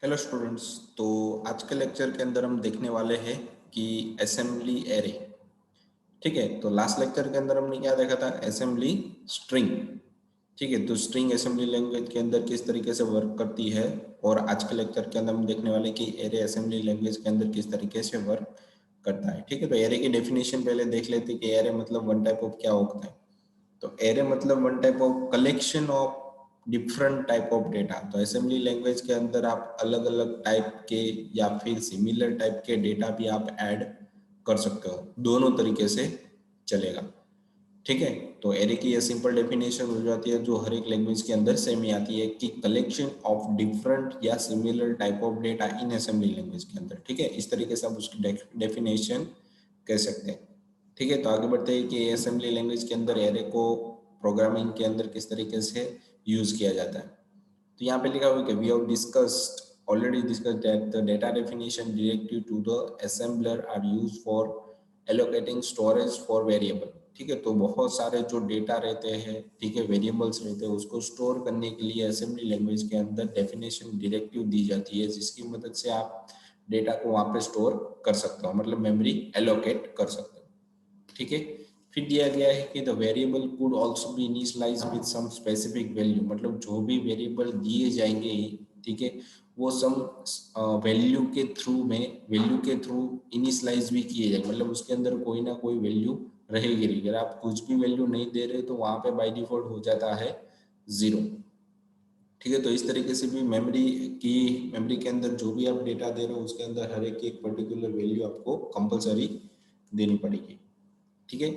Hello students. तो आज के लेक्चर के अंदर हम देखने वाले हैं कि असेंबली एरे। ठीक है, तो लास्ट लेक्चर के अंदर हमने क्या देखा था? Assembly string. ठीक है, तो स्ट्रिंग असेंबली लैंग्वेज के अंदर किस तरीके से वर्क करती है, और आज के लेक्चर के अंदर हम देखने वाले कि एरे असेंबली लैंग्वेज के अंदर किस तरीके से वर्क करता है। ठीक है, तो एरे की डेफिनेशन पहले देख लेते हैं कि एरे मतलब वन टाइप ऑफ क्या होता है। तो एरे मतलब one type of collection of different type of data. तो असेंबली लैंग्वेज के अंदर आप अलग अलग टाइप के या फिर सिमिलर टाइप के डेटा भी आप ऐड कर सकते हो, दोनों तरीके से चलेगा। ठीक है, तो एरे की ये सिंपल डेफिनेशन हो जाती है जो हर एक लैंग्वेज के अंदर सेम ही आती है कि कलेक्शन ऑफ डिफरेंट या similar type of data in assembly language के अंदर। ठीक है, इस तरीके से आप उसकी डेफिनेशन कह सकते हैं। ठीक है, तो आगे बढ़ते हैं कि असेंबली लैंग्वेज के अंदर एरे को प्रोग्रामिंग के अंदर किस तरीके से यूज किया जाता है। तो यहाँ पे लिखा हुआ है कि we have discussed already discussed that the data definition directive to the assembler are used for allocating storage for variable. ठीक है, तो बहुत सारे जो डेटा रहते हैं, ठीक है, वेरिएबल्स रहते हैं, उसको स्टोर करने के लिए असेंबली लैंग्वेज के अंदर डेफिनेशन डायरेक्टिव दी जाती है, जिसकी मदद से आप डेटा को वहाँ पे स्टोर कर सकते हो, मतलब मेमोरी एलोकेट कर सकते हो। ठीक है, फिर दिया गया है कि the variable could also be initialise with some specific value, मतलब जो भी वेरिएबल दिए जाएंगे, ठीक है, वो सम वैल्यू के थ्रू इनिशियलाइज भी किए जाएंगे, मतलब उसके अंदर कोई ना कोई वैल्यू रहेगी। अगर आप कुछ भी वैल्यू नहीं दे रहे तो वहां पे बाय डिफॉल्ट हो जाता है जीरो। ठीक है, तो इस तरीके से भी मेमोरी के अंदर जो भी आप डेटा दे रहे हो उसके अंदर हर एक की एक पर्टिकुलर वैल्यू आपको कंपलसरी देनी पड़ेगी। ठीक है,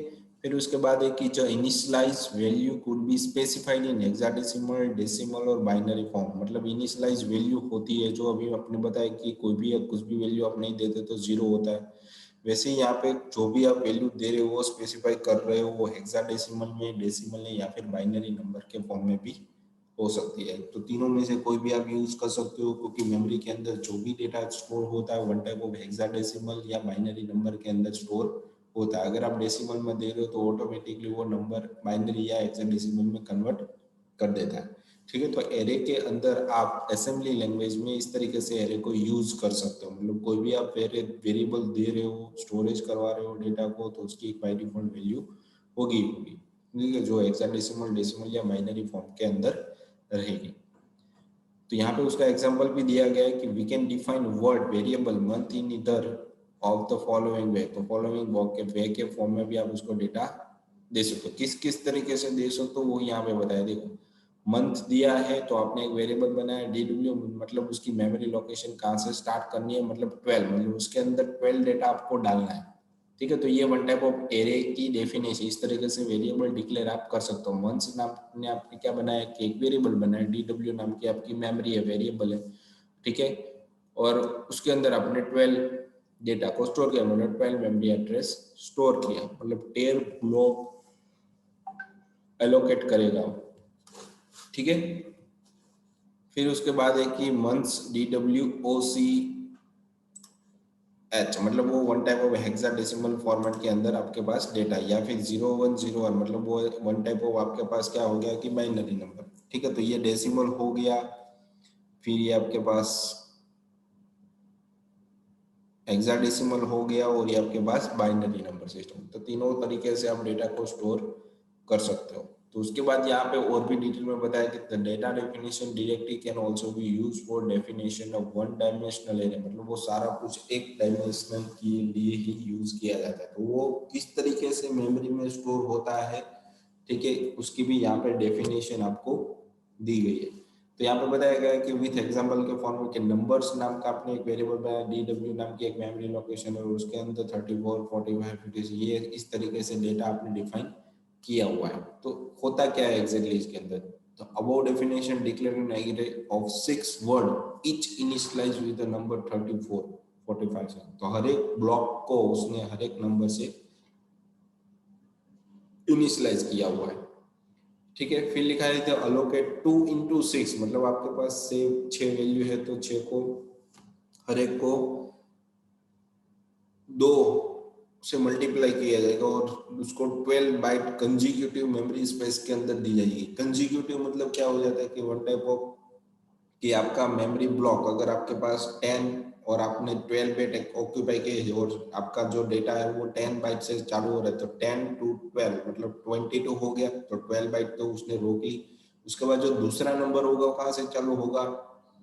फिर उसके बाद है कि जो initialise value could be specified in hexadecimal, decimal और बाइनरी फॉर्म। मतलब इनिशियलाइज वैल्यू होती है जो अभी आपने बताया कि कोई भी कुछ भी वैल्यू आप नहीं देते तो जीरो होता है, वैसे ही यहाँ पे जो भी आप वैल्यू दे रहे हो वो स्पेसिफाई कर रहे हो, वो हेक्साडेसिमल में, डेसिमल में या फिर बाइनरी नंबर के फॉर्म में भी हो सकती है। तो तीनों में से कोई भी आप यूज कर सकते हो, क्योंकि मेमोरी के अंदर जो भी डेटा स्टोर होता है वन टाइप ऑफ हेक्साडेसिमल या बाइनरी नंबर के अंदर स्टोर होता है। अगर आप डेसिमल में दे रहे हो तो ऑटोमेटिकली वो नंबर बाइनरी या हेक्साडेसिमल में कन्वर्ट कर देता है। ठीक है, तो एरे के अंदर आप असेंबली लैंग्वेज में इस तरीके से एरे को यूज कर सकते हो, मतलब कोई भी आप वेरिएबल दे रहे हो, स्टोरेज करवा रहे हो डेटा को, तो उसकी एक बाय डिफॉल्ट वैल्यू होगी ठीक है, जो हेक्साडेसिमल, डेसिमल या बाइनरी फॉर्म के अंदर रहेगी। तो यहाँ पे उसका एग्जांपल भी दिया गया है कि we can define word variable month in either of the following way. तो फॉलोइंग वे के फॉर्म में भी आप उसको डेटा दे सकते हो। किस किस तरीके से दे सकते हो वो यहाँ पे बताया। देखो, मंथ दिया है तो आपने एक वेरिएबल बनाया DW, मतलब उसकी मेमोरी लोकेशन कहाँ से स्टार्ट करनी है, मतलब 12, मतलब उसके अंदर 12 डेटा आपको डालना है। ठीक है, तो ये वन टाइप ऑफ एरे की डेफिनेशन, इस तरीके से वेरिएबल डिक्लेयर आप कर सकते हो। मंथ्स नाम ने आपने क्या बनाया कि एक वेरिएबल बनाया, DW नाम की आपकी मेमोरी है, वेरिएबल है। ठीक है, और उसके अंदर आपने 12 डेटा को स्टोर किया, मतलब 12 मेमोरी एड्रेस स्टोर किया, मतलब 13 ब्लॉक एलोकेट करेगा। ठीक है, फिर उसके बाद है कि मंथ्स DWOCH, मतलब वो one type of hexadecimal format के अंदर आपके पास डेटा, या फिर 0101, मतलब वो वन टाइप ऑफ आपके पास क्या हो गया कि बाइनरी नंबर। ठीक है, तो ये डेसिमल हो गया, फिर ये आपके पास हेक्साडेसिमल हो गया, और ये आपके पास बाइनरी नंबर सिस्टम। तो तीनों तरीके से आप डेटा को स्टोर कर सकते हो। तो उसके बाद यहाँ पे और भी डिटेल में बताया कि the data definition directly can also be used for definition of one dimensional array, मतलब वो सारा कुछ एक डायमेंशनल के लिए ही यूज किया जाता है। तो वो किस तरीके से मेमोरी में स्टोर होता है, ठीक है, उसकी भी यहाँ पे डेफिनेशन आपको दी गई है। तो यहाँ पे बताया गया है कि विथ एग्जांपल के फॉर्म में कि नंबर्स नाम का आपने एक वेरिएबल बनाया, DW नाम की एक मेमोरी लोकेशन है, और उसके अंदर 34, 45, 56 ये इस तरीके से डेटा आपने डिफाइन किया हुआ है। तो होता क्या है एग्जैक्टली इसके अंदर? तो above definition declare an array of 6 word each initialise with the number 34, 45 से। तो हर एक ब्लॉक को उसने हर एक नंबर से इनिशियलाइज किया हुआ है। ठीक है, फिर लिखा है अलोकेट 2 into 6, मतलब आपके पास से 6 वैल्यू है तो 6 को हर एक को 2 से मल्टीप्लाई किया जाएगा, और उसको 12 बाइट कंजिक्यूटिव मेमोरी स्पेस के अंदर दी जाएगी। कंजिक्यूटिव मतलब क्या हो जाता है कि वन टाइप ऑफ कि आपका मेमोरी ब्लॉक अगर आपके पास 10 और आपने 12 बाइट ऑक्यूपाई किए और आपका जो डेटा है वो 10 बाइट से चालू हो रहा है, तो 10 to 12 मतलब 22 हो गया, तो 12 बाइट तो उसने रोक ली। उसके बाद जो दूसरा नंबर होगा कहाँ से चालू होगा,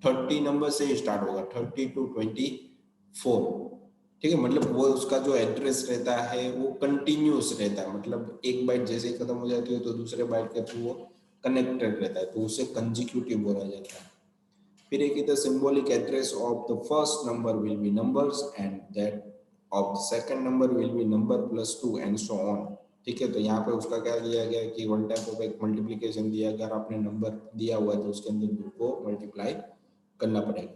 30 नंबर से ही स्टार्ट होगा, 30 to 24। ठीक है, मतलब वो उसका जो एड्रेस रहता है वो कंटिन्यूस रहता है, मतलब एक बाइट जैसे ही खत्म हो जाती है तो दूसरे बाइट के थ्रू वो कनेक्टेड रहता है, तो उसे कंजिक्यूटिव बोला जाता है। फिर एक इधर symbolic address of the first number will be numbers and that of the second number will be number plus 2 and so on. ठीक है, तो यहाँ पे उसका क्या दिया गया कि वन टाइप ऑफ एक मल्टीप्लीकेशन दिया, अगर आपने नंबर दिया हुआ है तो उसके अंदर 2 को मल्टीप्लाई करना पड़ेगा।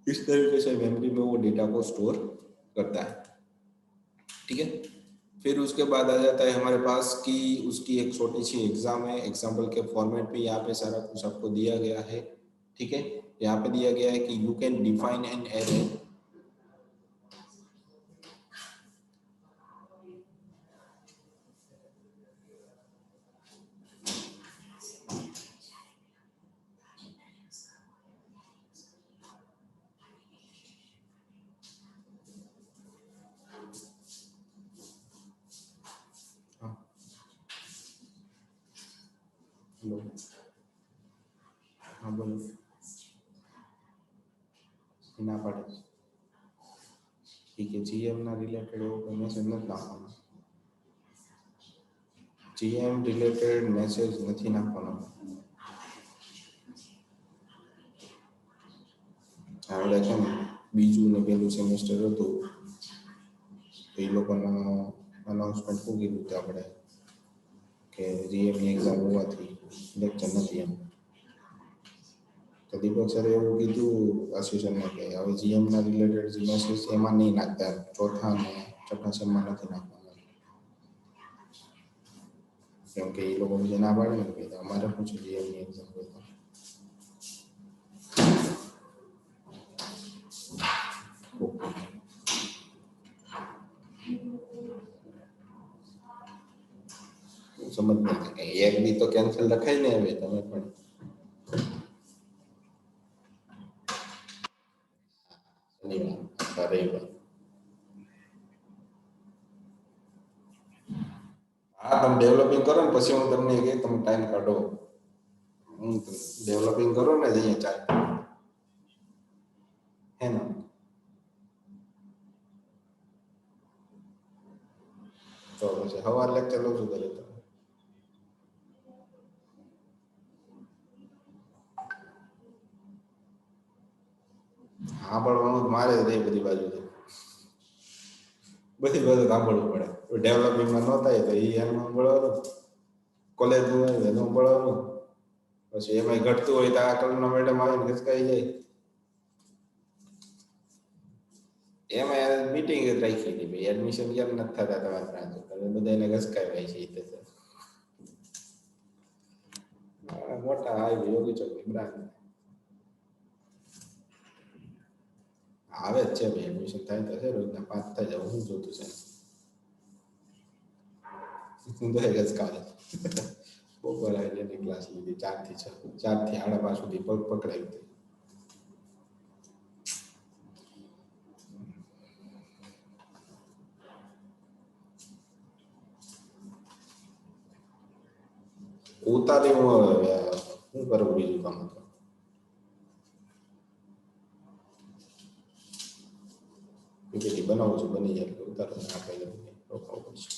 इस तरीके से मेमोरी में वो डेटा को स्टोर करता है। ठीक है, फिर उसके बाद आ जाता है हमारे पास कि उसकी एक छोटी सी एग्जाम है, एग्जाम्पल के फॉर्मेट पे यहाँ पे सारा कुछ आपको दिया गया है। ठीक है, यहाँ पे दिया गया है कि you can define an array. Hello, हाँ बोलो, ना पड़े। ठीक है, जीएम ना रिलेटेड हो तो मैसेज मत नाखવાનો, जीएम रिलेटेड मैसेज નથી નાખવાનો। આપણે છે ને બીજું ને પહેલું સેમેસ્ટર હતું તો એ લોકોનો અનાઉન્સમેન્ટ શું કીધું હતું આપણે કે જીએમની એક્ઝામ હોવાથી લેક્ચર નથી એમ। તો દીપક સરે એવું કીધું આશીષને કે હવે જીએમના રિલેટેડ જે મેસેજ એમાં નહીં નાખતા, ચોથા અને છઠ્ઠા સેમમાં નથી નાખવાના, કેમ કે એ લોકો જે ના પાડે ને કે અમારે શું છે જીએમની એક્ઝામ હોય તો સમજ નથી, એક બી તો કેન્સલ લખાય ને હવે તમે પણ શનિવાર રવિવાર। हाँ, तुम डेवलपिंग करो ने પછી હું તમને કે તમે ટાઈમ કાઢો, હું डेवलपिंग करो ને જઈએ ચાલ હે ને, તો પછી સવાર લેક્ચર લઉં છું ઘરે તો। સાંભળવાનું મારે જ રહે બધી બાજુથી, બધી બાજુ સાંભળવું પડે। ડેવલપિંગમાં ન થાય તો એ એમ સાંભળવાનું, કોલેજનું હોય એનું સાંભળવાનું, પછી એમાં ઘટતું હોય તો આ કલરના મેડમ આવીને ઘસકાઈ જાય। એમાં મીટિંગ રાખી હતી ભાઈ, એડમિશન કેમ નથી થતા તમારા બ્રાન્ચ, તમે બધાને ઘસકાવ્યા છે એ તો મોટા આવી યોગી ચોકની બ્રાન્ચ આવે જ છે ભાઈ, એડમિશન થાય તો છે રોજના 5 થઈ જાય, હું જોતું છે હું તો ઘસકાવે બપોર આવીને એની ક્લાસ લીધી 4 થી 6, 4 થી 5:30 સુધી પગ પકડાવી હતી। ઉતારી હું હવે શું કરું બીજું કામ તો પીપીટી બનાવું છું, બની જાય એટલે ઉતારો આપણે રોકાવું પડશે,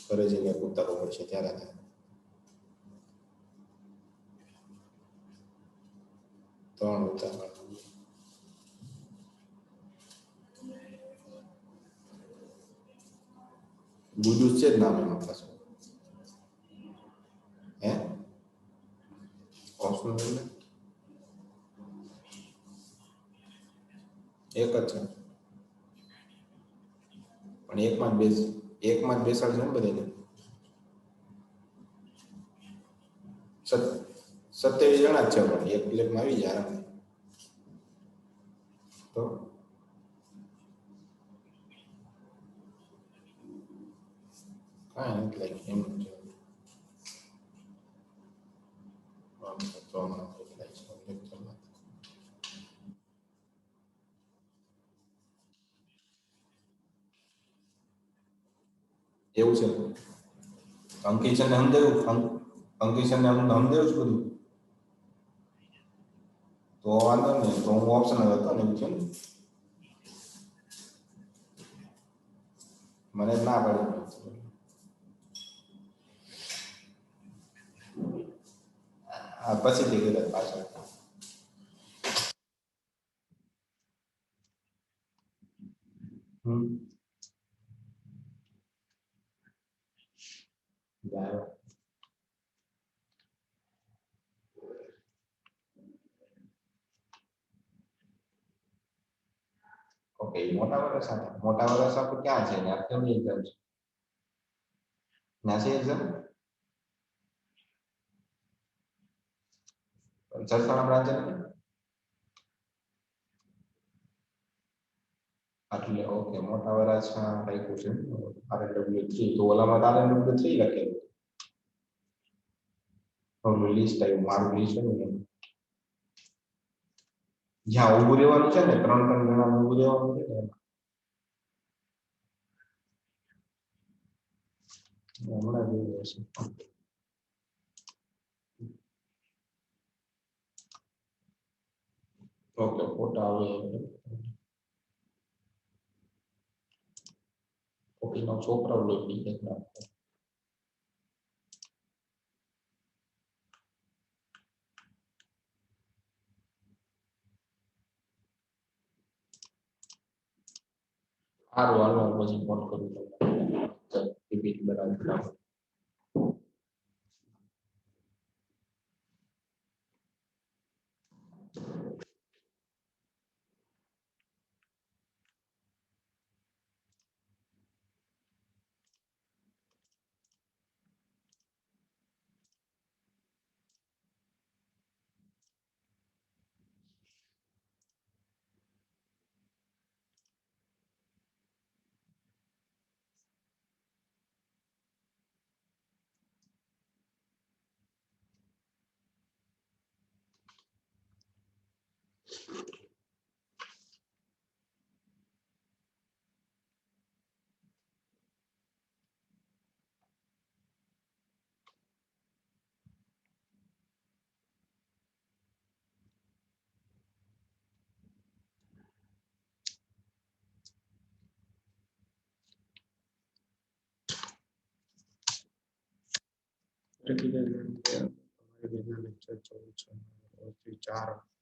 ઘરે જઈને ઉતારવો પડશે ત્યારે થાય। ત્રણ ઉતારવા ગુજુ છે જ નામ એમાં પાછું હે ઓપ્શનલ ને એક જ છે પણ એકમાં જ બેસાડશે ને બધાને। 27 જણા જ છે પણ એક પ્લેટમાં આવી જાય આરામથી, તો કાંઈ નથી લાગ્યું એમ છે। એવું છે અંકિશન ને સમજાયું અંકિશન ને સમજાયું જ બધું તો વાંધો નહીં તો હું ઓપ્શન હતો ને એવું છે ને મને ના પડે આ પછી થી કદાચ પાછળ જાય ઓકે મોટા વરસ આપણે ક્યાં છે ત્યાં કેમ એક્ઝામ છે ત્યાં છે એક્ઝામ સરસાણા બ્રાન્ચ એટલે ઓકે મોટા વરાછા રાખ્યું છે RW3 તો ઓલામાં RW3 લખેલું હવે લિસ્ટ આવ્યું મારું લિસ્ટ ને જ્યાં ઊભું રહેવાનું છે ને 3 જણા ઊભું રહેવાનું છે ને હમણાં જોયું હશે ઓકે ફોટા આવે ઓકે નો છોકરા લઈ લીધા સારું હાલો પછી ફોન કરું ચાલ પીપીટી બરાબર લેક્ચર 4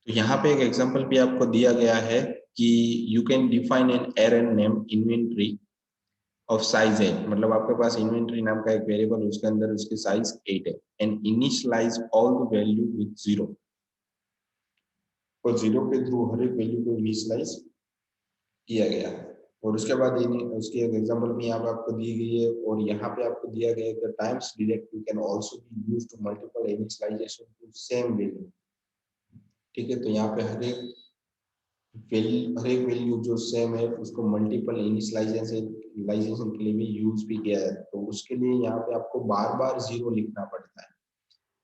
तो यहाँ पे एक एग्जांपल भी आपको दिया गया है कि you can define an error name inventory of size 8 मतलब आपके पास इन्वेंट्री नाम का एक वेरिएबल उसके अंदर उसकी साइज 8 है and initialise all the value with 0 और 0 के थ्रू हर एक वैल्यू को इनिशियलाइज किया गया है और उसके बाद उसकी एक एग्जांपल भी यहाँ पे आपको दी गई है और यहाँ पे आपको दिया गया है कि times directive can also be used to multiple initialisation to same value ठीक है तो यहाँ पे हर एक वैल्यू जो सेम है उसको मल्टीपल इनिशियलाइजेशन के लिए भी यूज भी किया जाता है तो उसके लिए यहाँ पे आपको बार बार 0 लिखना पड़ता है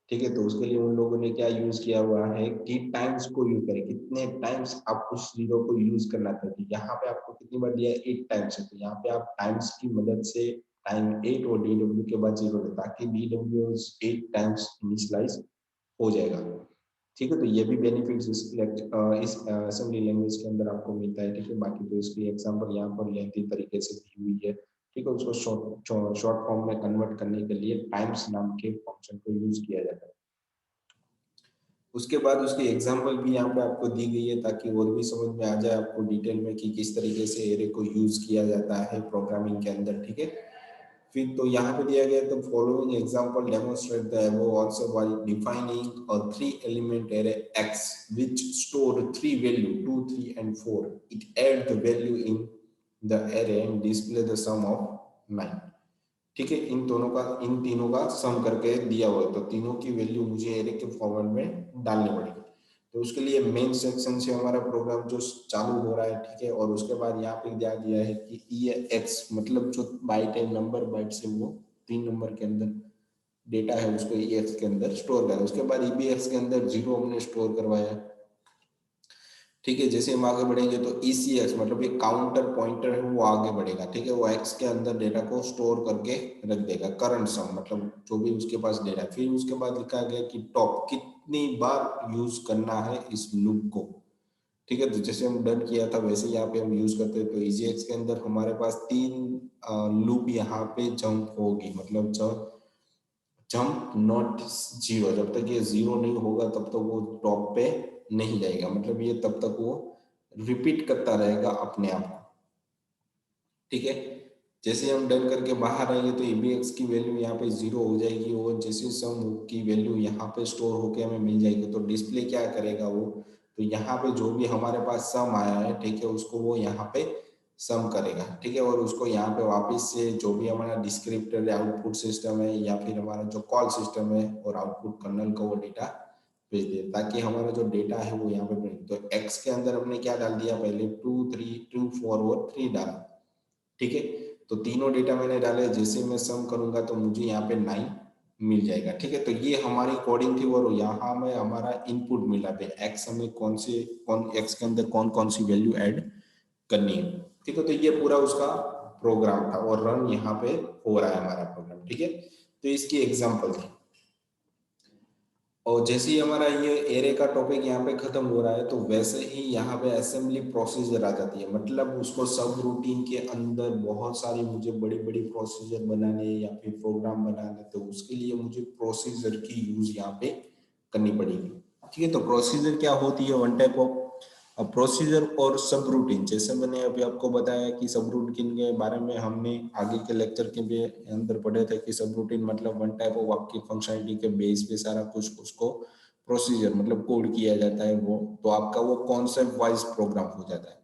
ठीक है तो उसके लिए उन लोगों ने क्या यूज किया हुआ है कि टाइम्स को यूज करें कितने टाइम्स आप उस 0 को यूज करना चाहिए यहाँ पे आपको कितनी बार दिया 8 टाइम्स है तो यहाँ पे आप टाइम्स की मदद से टाइम 8 और डीडब्ल्यू के बाद 0 है ताकि डीडब्ल्यू 8 टाइम्स इनिशियलाइज हो जाएगा ठीक है तो ये भी बेनिफिट्स इस असेंबली लैंग्वेज के अंदर आपको मिलता है ठीक है बाकी तो इसकी एग्जांपल यहाँ पर लेंथी तरीके से दी हुई है ठीक है उसको शॉर्ट फॉर्म में कन्वर्ट करने के लिए टाइम्स नाम के फंक्शन को यूज किया जाता है उसके बाद उसकी एग्जांपल भी यहाँ पे आपको दी गई है ताकि और भी समझ में आ जाए आपको डिटेल में कि किस तरीके से एरे को यूज किया जाता है प्रोग्रामिंग के अंदर ठीक है फिर तो यहाँ पे दिया गया तो following example demonstrate the above also by defining a 3 element array x which store 3 value 2 3 and 4 it add the value in the array and display the sum of 9। ठीक है, इन तीनों का सम करके दिया हुआ है, तो तीनों की वैल्यू मुझे एरे के फॉर्मेट में डालनी पड़ेगी। तो उसके लिए मेन सेक्शन से हमारा प्रोग्राम जो चालू हो रहा है, ठीक है, और उसके बाद यहाँ पे दिया है कि ये एक्स मतलब जो बाइट है, नंबर बाइट से वो 3 नंबर के अंदर डेटा है उसको EX के अंदर स्टोर करें। उसके बाद EBX के अंदर 0 हमने स्टोर करवाया, ठीक है। जैसे हम आगे बढ़ेंगे तो ECX मतलब एक काउंटर पॉइंटर है वो आगे बढ़ेगा, ठीक है, वो X के अंदर डेटा को स्टोर करके रख देगा, करंट सम मतलब जो भी उसके पास डेटा। फिर उसके बाद लिखा गया कि टॉप कितनी बार यूज करना है इस लूप को, ठीक है। तो जैसे हम डन किया था वैसे यहाँ पे हम यूज करते हैं। तो ECX के अंदर हमारे पास 3 लूप यहाँ पे जंप होगी, मतलब जंप नॉट 0, जब तक ये 0 नहीं होगा तब तक वो टॉप पे नहीं जाएगा, मतलब ये तब तक वो रिपीट करता रहेगा अपने आप को, ठीक है। जैसे हम डन करके बाहर आएंगे तो EBX की वैल्यू यहाँ पे 0 हो जाएगी, और जैसे सम की वैल्यू यहाँ पे स्टोर होके हमें मिल जाएगी। तो डिस्प्ले क्या करेगा वो, तो यहाँ पे जो भी हमारे पास सम आया है, ठीक है, उसको वो यहाँ पे सम करेगा, ठीक है, और उसको यहाँ पे वापस से जो भी हमारा डिस्क्रिप्टर आउटपुट सिस्टम है या फिर हमारा जो कॉल सिस्टम है और आउटपुट कर्नल का वो डेटा भेज दे, ताकि हमारा जो डेटा है वो यहाँ पे प्रिंट। तो एक्स के अंदर हमने क्या डाल दिया, पहले 2 3 2 4 और 3 डाला, ठीक है। तो तीनों डेटा मैंने डाले, जैसे मैं सम करूंगा तो मुझे यहाँ पे 9 मिल जाएगा, ठीक है। तो ये हमारी कोडिंग थी, और यहाँ में हमारा इनपुट मिला पे एक्स हमें कौन एक्स के अंदर कौन कौन सी वैल्यू ऐड करनी है, ठीक है। तो ये पूरा उसका प्रोग्राम था, और रन यहाँ पे हो रहा है हमारा प्रोग्राम, ठीक है। तो इसकी एग्जाम्पल थी। और जैसे ही हमारा ये एरे का टॉपिक यहाँ पे खत्म हो रहा है, तो वैसे ही यहाँ पे असेंबली प्रोसीजर आ जाती है, मतलब उसको सब रूटीन के अंदर बहुत सारी मुझे बड़ी बड़ी प्रोसीजर बनाने या फिर प्रोग्राम बनाने, तो उसके लिए मुझे प्रोसीजर की यूज यहाँ पे करनी पड़ेगी, ठीक है। तो प्रोसीजर क्या होती है, वन टाइप ऑफ प्रोसीजर और सब रूटीन। जैसे मैंने अभी आपको बताया कि सब रूटीन के बारे में हमने आगे के लेक्चर के भी अंदर पढ़े थे कि सब रूटीन मतलब वन टाइप ऑफ आपकी फंक्शनलिटी के बेस पे सारा कुछ उसको प्रोसीजर मतलब कोड किया जाता है, वो तो आपका वो कॉन्सेप्ट वाइज प्रोग्राम हो जाता है,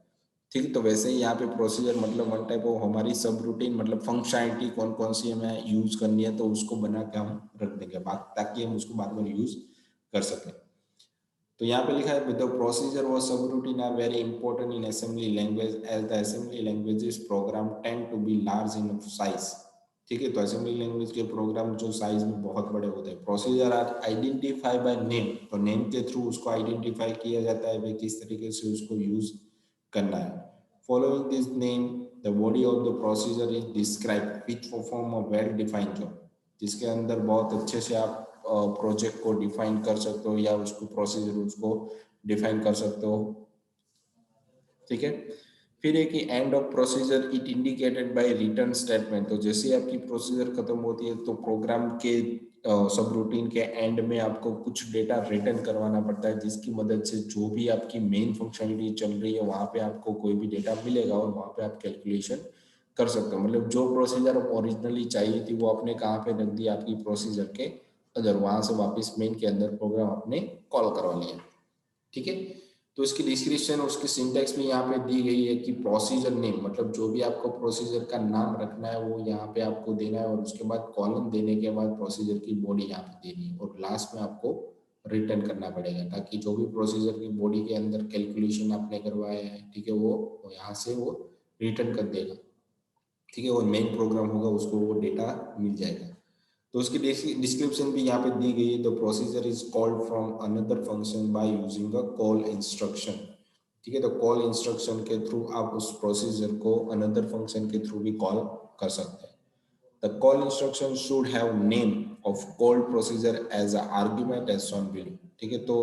ठीक है। तो वैसे ही यहाँ पे प्रोसीजर मतलब वन टाइप ऑफ हमारी सब रूटीन मतलब फंक्शनलिटी कौन कौन सी हमें यूज करनी है, तो उसको बना के हम रख देंगे बात, ताकि हम उसको बाद में यूज कर सकें। तो यहाँ पे लिखा है द प्रोसीजर और subroutine are very important in assembly language as the assembly languages program tend to be large in size, ठीक है। तो असेंबली लैंग्वेज के प्रोग्राम जो साइज में बहुत बड़े होते हैं। Procedure are identify by name, तो नेम के थ्रू उसको आइडेंटिफाई किया जाता है भाई किस तरीके से उसको यूज करना है। Following this name the body of the procedure is describe which perform a well defined job, जिसके अंदर बहुत अच्छे से आप प्रोजेक्ट को डिफाइन कर सकते हो या उसको प्रोसीजर उसको डिफाइन कर सकते हो, ठीक है। फिर एक end of procedure it indicated by return statement, तो जैसे आपकी प्रोसीजर खत्म होती है तो प्रोग्राम के सब रूटीन के एंड में आपको कुछ डेटा रिटर्न करवाना पड़ता है, जिसकी मदद से जो भी आपकी मेन फंक्शनलिटी चल रही है वहां पे आपको कोई भी डेटा मिलेगा और वहां पे आप कैलकुलेशन कर सकते हो। मतलब जो प्रोसीजर ओरिजिनली चाहिए थी वो आपने कहाँ पे रख दी, आपकी प्रोसीजर के अगर वहां से वापस मेन के अंदर प्रोग्राम आपने कॉल करवा लिया, ठीक है। तो इसकी डिस्क्रिप्शन उसकी सिंटैक्स भी यहाँ पे दी गई है कि प्रोसीजर नेम मतलब जो भी आपको प्रोसीजर का नाम रखना है वो यहाँ पे आपको देना है, और उसके बाद कॉलम देने के बाद प्रोसीजर की बॉडी यहाँ पे देनी है, और लास्ट में आपको रिटर्न करना पड़ेगा, ताकि जो भी प्रोसीजर की बॉडी के अंदर कैलकुलेशन आपने करवाया है, ठीक है, वो यहाँ से वो रिटर्न कर देगा, ठीक है, और मेन प्रोग्राम होगा उसको वो डेटा मिल जाएगा। तो उसकी डिस्क्रिप्शन भी यहाँ पे दी गई है। The procedure is called from another function by using a call instruction, ठीक है। तो कॉल इंस्ट्रक्शन के थ्रू आप उस प्रोसीजर को अनदर फंक्शन के थ्रू भी कॉल कर सकते हैं। The call instruction should have name of called procedure as a argument as shown below, ठीक है। तो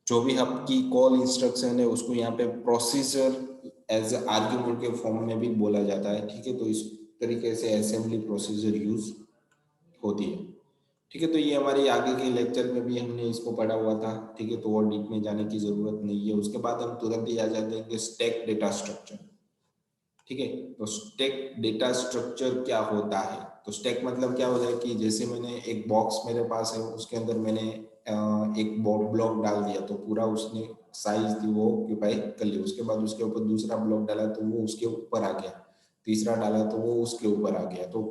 जो भी आपकी कॉल इंस्ट्रक्शन है उसको यहाँ पे प्रोसीजर एज आर्ग्यूमेंट के फॉर्म में भी बोला जाता है, ठीक है। तो इस तरीके से असेंबली प्रोसीजर यूज होती है, ठीक है। तो ये हमारे आगे के लेक्चर में भी हमने इसको पढ़ा हुआ था, ठीक है, तो और डीप में जाने की जरूरत नहीं है। उसके बाद हम तुरंत ही आ जाते हैं स्टैक डेटा स्ट्रक्चर। ठीक है। तो स्टैक डेटा स्ट्रक्चर क्या होता है? तो स्टैक मतलब क्या होता है कि जैसे मैंने एक बॉक्स मेरे पास है, उसके अंदर मैंने एक ब्लॉक डाल दिया तो पूरा उसने साइज थी वो ऑक्यूपाई कर ली। उसके बाद उसके ऊपर दूसरा ब्लॉक डाला तो वो उसके ऊपर आ गया, तीसरा डाला तो वो उसके ऊपर आ गया। तो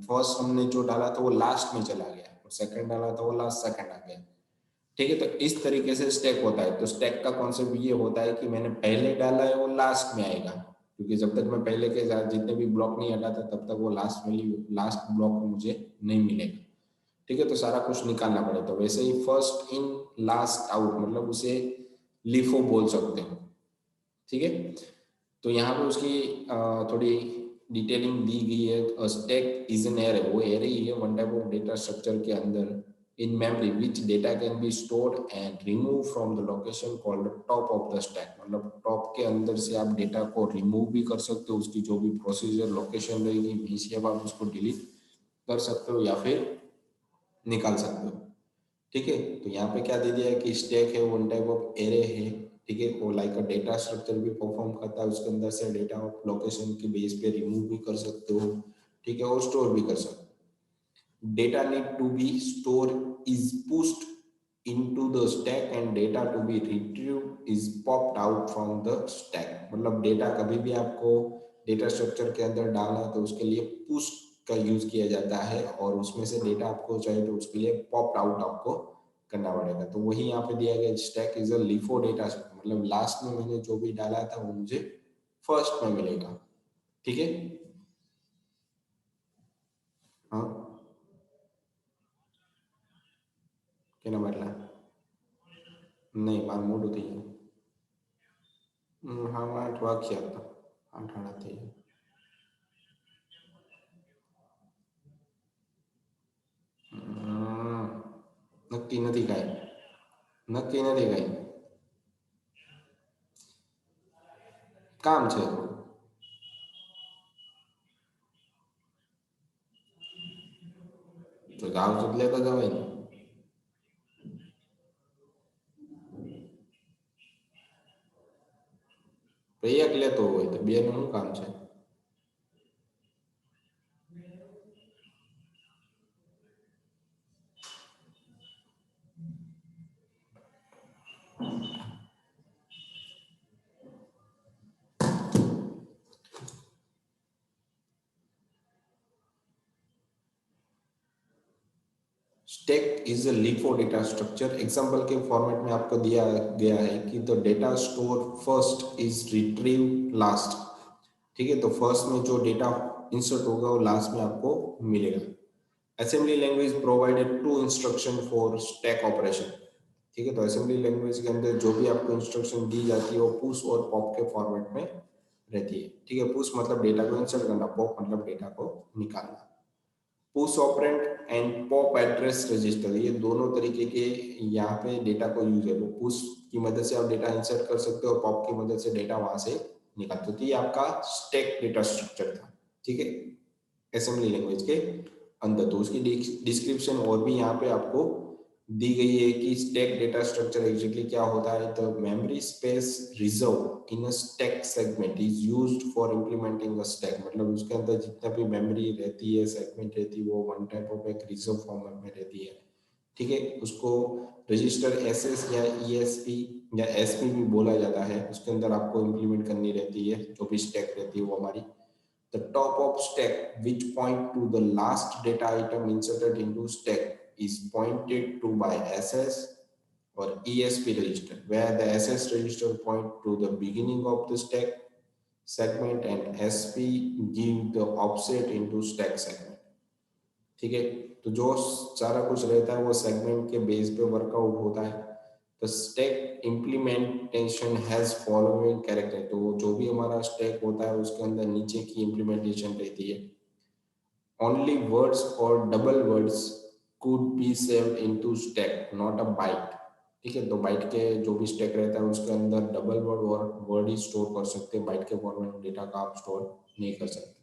फर्स्ट हमने जो डाला था वो लास्ट में चला गया, और सेकंड डाला था वो लास्ट सेकंड आ गया। ठीक है। तो इस तरीके से स्टैक होता है। तो स्टैक का कॉन्सेप्ट ये होता है कि मैंने पहले डाला है वो लास्ट में आएगा, क्योंकि जब तक मैं पहले के साथ जितने भी ब्लॉक नहीं हटाता तब तक वो लास्ट ब्लॉक मुझे नहीं मिलेगा। ठीक है। तो सारा कुछ निकालना पड़ेगा। तो वैसे ही फर्स्ट इन लास्ट आउट, मतलब उसे लिफो बोल सकते हो। ठीक है। तो यहाँ पे उसकी थोड़ी डिटेलिंग दी गई है। स्टैक इज एन एरे, वो एरे ही है one type of data structure के अंदर in memory which data can be stored and remove from the location called top of the stack. मतलब टॉप के अंदर से आप डेटा को रिमूव भी कर सकते हो, उसकी जो भी प्रोसीजर लोकेशन रहेगी वहीं से आप उसको डिलीट कर सकते हो या फिर निकाल सकते हो। ठीक है। तो यहाँ पे क्या दे दिया है कि स्टैक है वन टाइप ऑफ एरे है। ठीक है। वो लाइक अ डेटा स्ट्रक्चर भी परफॉर्म करता है, उसके अंदर से डेटा ऑफ लोकेशन के बेस पे रिमूव भी कर सकते हो। ठीक है। और स्टोर भी कर सकते हो। Data need to be store is pushed into the stack and data to be retrieved is popped out from the stack। मतलब डेटा कभी भी आपको डेटा स्ट्रक्चर के अंदर डालना है तो उसके लिए पुश का यूज किया जाता है, और उसमें से डेटा आपको चाहिए तो उसके लिए पॉप आउट आपको करना पड़ेगा। तो वही यहाँ पे दिया गया, stack is a LIFO data, मतलब लास्ट में मैंने जो भी डाला था वो मुझे फर्स्ट में मिलेगा। ठीक है। हाँ, क्या मतलब? नहीं, મારું મોટું થઈ ગયું। હા, 8 વાગ્યા હતા, 8 આડા થઈ ગયા। નક્કી નથી કાંઈ, નક્કી નથી કાંઈ, કામ છે થોડું। તો જાવ તો લેતા જવાય ને। તો એક લેતો હોય તો બે નું શું કામ છે? Stack is a LIFO data structure. Example के फॉर्मेट में आपको दिया गया है कि the data store first is retrieve last. ठीक है। तो फर्स्ट में जो डेटा इंसर्ट होगा वो लास्ट में आपको मिलेगा। Assembly language provided two instruction for stack operation. ठीक है। तो असेंबली लैंग्वेज के अंदर जो भी आपको इंस्ट्रक्शन दी जाती है वो पुश और पॉप के फॉर्मेट में रहती है। ठीक है। पुश मतलब डेटा को इंसर्ट करना, पॉप मतलब डेटा को निकालना। Push operand and pop address register, ये दोनों तरीके के यहाँ पे डेटा को यूज है। वो पुश की मदद से आप डेटा इंसर्ट कर सकते हो और पॉप की मदद से डेटा वहां से निकालते हो। तो ये आपका स्टैक डेटा स्ट्रक्चर था। ठीक है। असेंबली लैंग्वेज के अंदर तो उसकी डिस्क्रिप्शन और भी यहाँ पे आपको दी गई है कि स्टैक डेटा स्ट्रक्चर एग्जैक्टली क्या होता है। तो memory space reserve in a stack segment is used for implementing a stack. मतलब उसके अंदर जितना भी मेमोरी रहती है, सेगमेंट रहती है, वो वन टाइप ऑफ एक रिजर्व फॉर्मेट में रहती है। ठीक है। उसको रजिस्टर एसएस या ईएसपी या एसपी भी बोला जाता है। उसके अंदर आपको इंप्लीमेंट करनी रहती है जो भी स्टैक रहती है वो हमारी। The top of stack, which point to the last data item inserted into stack, is pointed to by SS or ESP register, where the SS register point to the beginning of the stack segment and SP give the offset into stack segment। ठीक है। तो जो सारा कुछ रहता है वो segment के बेस पे वर्कआउट होता है। तो stack implementation has following character. तो जो भी हमारा स्टैक होता है उसके अंदर नीचे की इम्प्लीमेंटेशन रहती है। ओनली वर्ड्स और double words could be saved into stack, not a byte. ठीक है। तो बाइट के जो भी स्टैक रहता है उसके अंदर डबल वर्ड और वर्ड ही स्टोर कर सकते हैं, बाइट के फॉर्मेट में डेटा का आप स्टोर नहीं कर सकते।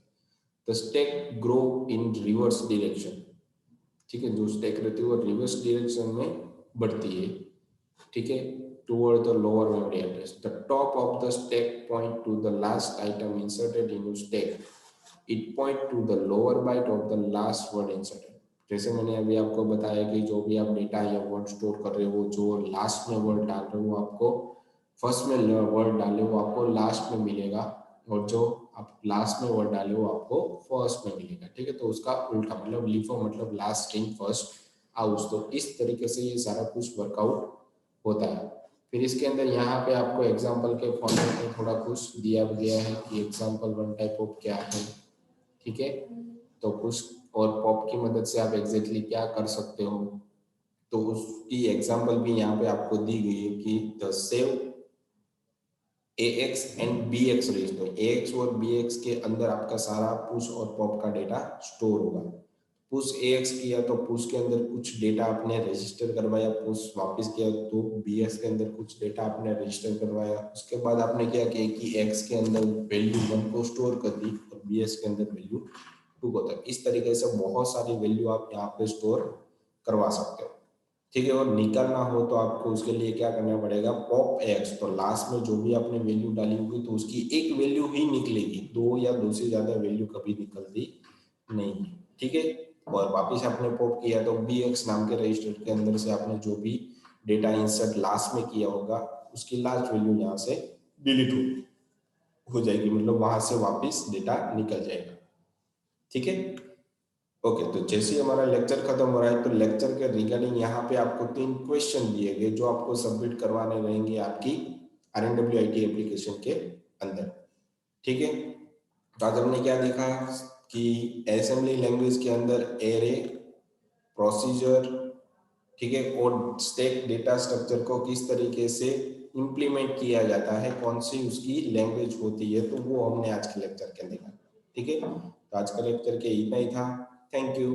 The stack grow in reverse direction. ठीक है। जो स्टैक रहती है वो रिवर्स डायरेक्शन में बढ़ती है। ठीक है। toward the lower memory address. The top of the stack point to the last item inserted in your stack. It point to the lower byte of the last word inserted. जैसे मैंने अभी आपको बताया कि जो भी आप डेटा या वर्ड स्टोर कर रहे हो, जो लास्ट में वर्ड डाल रहे हो आपको फर्स्ट में वर्ड डाले वो आपको लास्ट में मिलेगा, और जो आप लास्ट में वर्ड डाले वो आपको फर्स्ट में मिलेगा। ठीक है, तो उसका उल्टा मतलब लिफो मतलब लास्ट इन फर्स्ट आउट। तो इस तरीके से ये सारा कुछ वर्कआउट होता है। फिर इसके अंदर यहाँ पे आपको एग्जाम्पल के फॉर्मेट में थोड़ा कुछ दिया गया है कि एग्जाम्पल वन टाइप ऑफ क्या है। ठीक है, तो कुछ और पॉप की मदद से आप एग्जैक्टली क्या कर सकते हो, तो उसकी एग्जाम्पल भी यहाँ पे आपको दी गई है कि the save AX and BX register, AX और BX के अंदर आपका सारा पुश और पॉप का डेटा स्टोर होगा। पुश AX किया तो पुश के अंदर कुछ डेटा आपने रजिस्टर करवाया, पुश वापस किया तो BX के अंदर कुछ डेटा आपने रजिस्टर करवाया, उसके बाद आपने क्या किया कि X के अंदर वैल्यू 1 को स्टोर कर दी और BX के अंदर वैल्यू 2 को। तक इस तरीके से बहुत सारी वैल्यू आप यहाँ पे स्टोर करवा सकते हो। ठीक है, और निकालना हो तो आपको उसके लिए क्या करना पड़ेगा, पॉप एक्स, तो लास्ट में जो भी आपने वैल्यू डाली होगी तो उसकी एक वैल्यू ही निकलेगी, दो या दो से ज्यादा वैल्यू कभी निकलती नहीं। ठीक है, और वापस आपने पॉप किया तो BX नाम के रजिस्टर के अंदर से आपने जो भी डेटा इंसर्ट लास्ट में किया होगा उसकी लास्ट वैल्यू यहाँ से डिलीट हो जाएगी, मतलब वहां से वापस डेटा निकल जाएगा। ठीक है, ओके, तो जैसे ही हमारा लेक्चर खत्म हो रहा है तो लेक्चर के रिगार्डिंग यहाँ पे आपको 3 क्वेश्चन दिए गए जो आपको सबमिट करवाने रहेंगे आपकी RNWIT एप्लीकेशन के अंदर। ठीक है, तो आज हमने क्या देखा कि असेंबली लैंग्वेज के अंदर एरे, प्रोसीजर, ठीक है, और स्टैक डेटा स्ट्रक्चर को किस तरीके से इंप्लीमेंट किया जाता है, कौन सी उसकी लैंग्वेज होती है, तो वो हमने आज के लेक्चर के देखा। ठीक है, तो आज का लेक्चर के इतना ही था। Thank you.